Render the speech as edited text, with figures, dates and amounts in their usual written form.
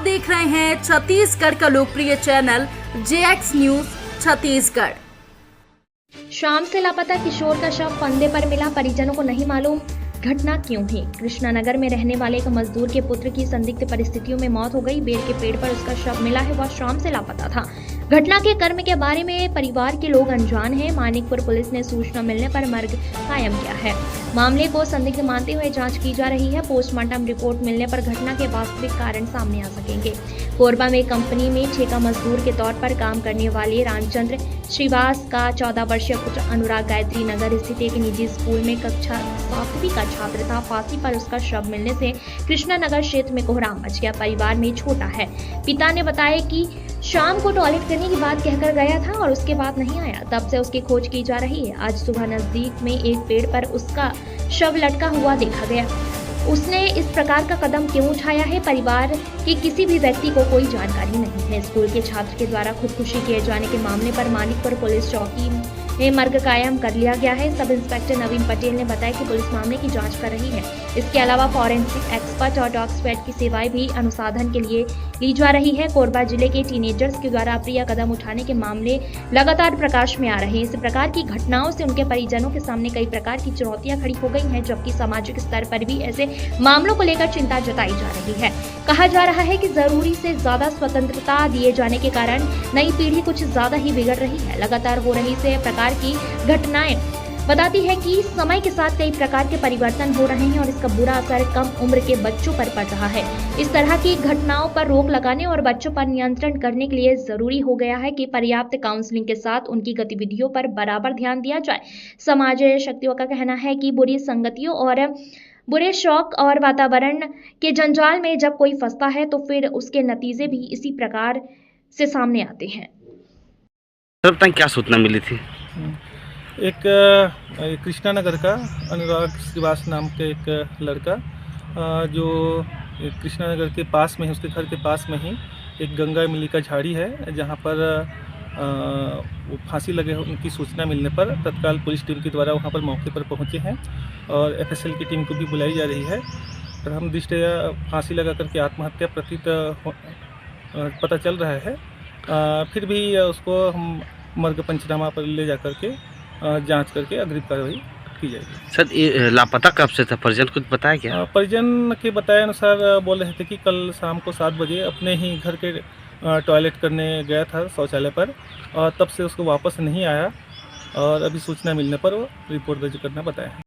देख रहे हैं छत्तीसगढ़ का लोकप्रिय चैनल JX न्यूज छत्तीसगढ़। शाम से लापता किशोर का शव फंदे पर मिला, परिजनों को नहीं मालूम घटना क्यों हुई। कृष्णानगर में रहने वाले एक मजदूर के पुत्र की संदिग्ध परिस्थितियों में मौत हो गई। बेर के पेड़ पर उसका शव मिला है, वह शाम से लापता था। घटना के कर्म के बारे में परिवार के लोग अनजान हैं। मानिकपुर पुलिस ने सूचना मिलने पर मर्ग कायम किया है। मामले को संदिग्ध मानते हुए जांच की जा रही है। पोस्टमार्टम रिपोर्ट मिलने पर घटना के वास्तविक कारण सामने आ सकेंगे। कोरबा में कंपनी में ठेका मजदूर के तौर पर काम करने वाले रामचंद्र श्रीवास का 14 वर्षीय पुत्र अनुराग गायत्री नगर स्थित एक निजी स्कूल में कक्षा 7वीं का छात्र था। फांसी पर उसका शव मिलने से कृष्णानगर क्षेत्र में कोहराम मच गया। परिवार में छोटा है। पिता ने बताया कि शाम को टॉयलेट करने की बात कहकर गया था और उसके बाद नहीं आया। तब से उसकी खोज की जा रही है। आज सुबह नजदीक में एक पेड़ पर उसका शव लटका हुआ देखा गया। उसने इस प्रकार का कदम क्यों उठाया है, परिवार के किसी भी व्यक्ति को कोई जानकारी नहीं है। स्कूल के छात्र के द्वारा खुदकुशी किए जाने के मामले पर मानिकपुर पुलिस चौकी में मर्ग कायम कर लिया गया है। सब इंस्पेक्टर नवीन पटेल ने बताया कि पुलिस मामले की जांच कर रही है। इसके अलावा फॉरेंसिक एक्सपर्ट और डॉग स्क्वाड की सेवाएं भी अनुसंधान के लिए ली जा रही है। कोरबा जिले के टीनेजर्स के द्वारा अप्रिय कदम उठाने के मामले लगातार प्रकाश में आ रहे हैं। इस प्रकार की घटनाओं से उनके परिजनों के सामने कई प्रकार की चुनौतियां खड़ी हो गई हैं, जबकि सामाजिक स्तर पर भी ऐसे मामलों को लेकर चिंता जताई जा रही है। कहा जा रहा है कि जरूरी से ज्यादा स्वतंत्रता दिए जाने के कारण नई पीढ़ी कुछ ज्यादा ही बिगड़ रही है। लगातार हो रही से प्रकार की घटनाएं बताती है कि समय के साथ कई प्रकार के परिवर्तन हो रहे हैं और इसका बुरा असर कम उम्र के बच्चों पर पड़ रहा है। इस तरह की घटनाओं पर रोक लगाने और बच्चों पर नियंत्रण करने के लिए जरूरी हो गया है कि पर्याप्त काउंसलिंग के साथ उनकी गतिविधियों पर बराबर ध्यान दिया जाए। समाज शक्तियों का कहना है कि बुरी संगतियों और बुरे शौक और वातावरण के जंजाल में जब कोई फंसता है तो फिर उसके नतीजे भी इसी प्रकार से सामने आते हैं। तब तक क्या सूचना मिली थी? एक कृष्णानगर का अनुराग श्रीवास नाम के एक लड़का जो कृष्णानगर के पास में ही, उसके घर के पास में ही एक गंगा मिली का झाड़ी है, जहां पर वो फांसी लगे उनकी सूचना मिलने पर तत्काल पुलिस टीम के द्वारा वहां पर मौके पर पहुंचे हैं और FSL की टीम को भी बुलाई जा रही है। प्रथम दृष्टया फांसी लगा करके आत्महत्या प्रतीत पता चल रहा है। फिर भी उसको हम मर्ग पंचनामा पर ले जा करके जांच करके अग्रिम कार्रवाई की जाएगी। सर, ये लापता कब से था? परिजन कुछ बताया क्या? परिजन के बताए अनुसार बोल रहे थे कि कल शाम को 7 बजे अपने ही घर के टॉयलेट करने गया था शौचालय पर, और तब से उसको वापस नहीं आया और अभी सूचना मिलने पर वो रिपोर्ट दर्ज करना बताया है।